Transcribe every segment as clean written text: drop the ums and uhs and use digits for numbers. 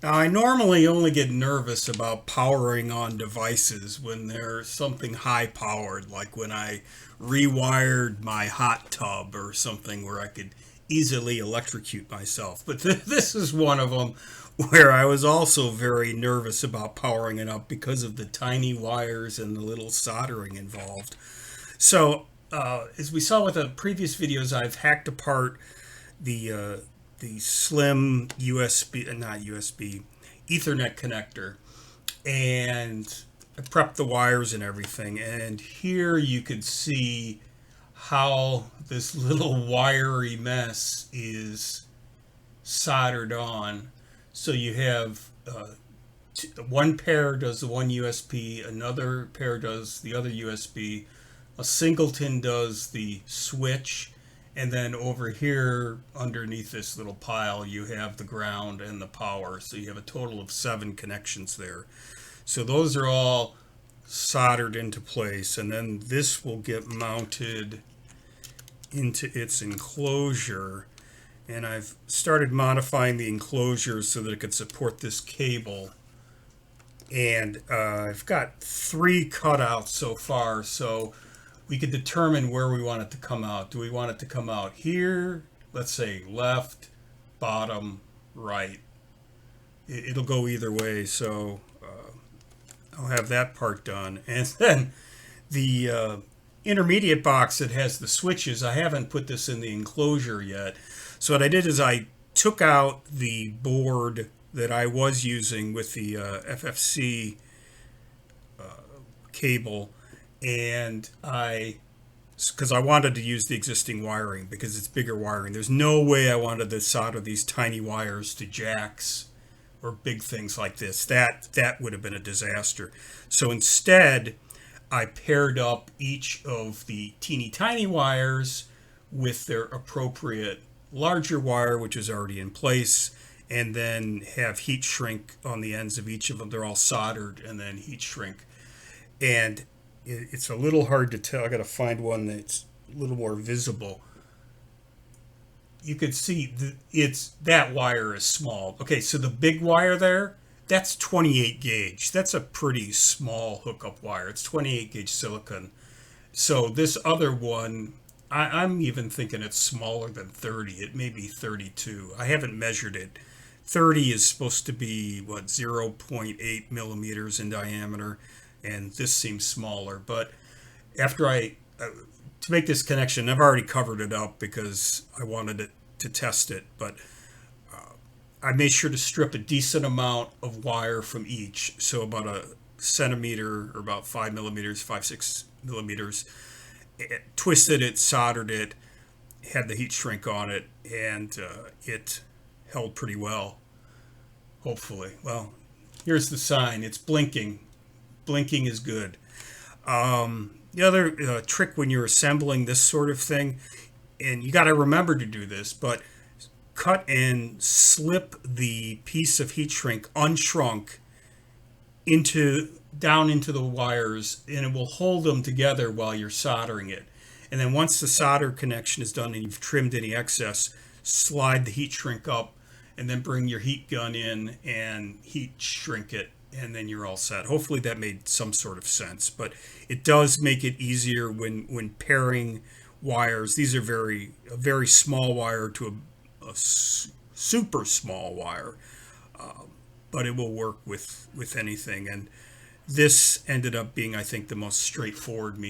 Now, I normally only get nervous about powering on devices when they're something high powered, like when I rewired my hot tub or something where I could easily electrocute myself. But this is one of them where I was also very nervous about powering it up because of the tiny wires and the little soldering involved. So, as we saw with the previous videos, I've hacked apart the uh, the slim USB, not USB, Ethernet connector, and I prepped the wires and everything. And here you could see how this little wiry mess is soldered on. So you have one pair does the one USB, another pair does the other USB, a singleton does the switch, and then over here underneath this little pile you have the ground and the power. So you have a total of 7 connections there. So those are all soldered into place, and then this will get mounted into its enclosure. And I've started modifying the enclosure so that it could support this cable. And I've got 3 cutouts so far, so we could determine where we want it to come out. Do we want it to come out here? Let's say left, bottom, right. It'll go either way, so I'll have that part done. And then the intermediate box that has the switches, I haven't put this in the enclosure yet. So what I did is I took out the board that I was using with the FFC cable, and because I wanted to use the existing wiring because it's bigger wiring. There's no way I wanted to solder these tiny wires to jacks or big things like this. That would have been a disaster. So instead, I paired up each of the teeny tiny wires with their appropriate larger wire, which is already in place, and then have heat shrink on the ends of each of them. They're all soldered and then heat shrink. And it's a little hard to tell. I got to find one that's a little more visible. You could see it's that wire is small. Okay, so the big wire there, that's 28 gauge. That's a pretty small hookup wire. It's 28 gauge silicon. So this other one, I'm even thinking it's smaller than 30. It may be 32. I haven't measured it. 30 is supposed to be, what, zero point 0.8 millimeters in diameter, and this seems smaller. But after to make this connection, I've already covered it up because I wanted it to test it, but I made sure to strip a decent amount of wire from each, so about a centimeter or about 5 millimeters, 5-6 millimeters. Twisted it, soldered it, had the heat shrink on it, and it held pretty well, hopefully. Well, here's the sign. It's blinking. Blinking is good. The other trick when you're assembling this sort of thing, and you got to remember to do this, but cut and slip the piece of heat shrink unshrunk down into the wires, and it will hold them together while you're soldering it. And then once the solder connection is done and you've trimmed any excess, slide the heat shrink up, and then bring your heat gun in and heat shrink it, and then you're all set. Hopefully that made some sort of sense, but it does make it easier when pairing wires. These are a very small wire to a super small wire, but it will work with anything. And this ended up being, I think, the most straightforward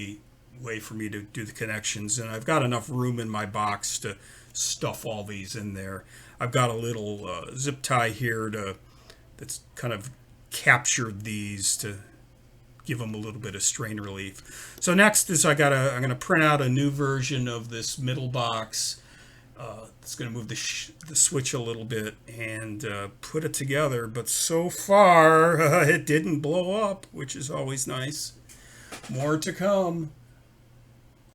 way for me to do the connections. And I've got enough room in my box to stuff all these in there. I've got a little zip tie here that's kind of captured these to give them a little bit of strain relief. So next is I'm going to print out a new version of this middle box. It's going to move the switch a little bit and put it together. But so far, it didn't blow up, which is always nice. More to come.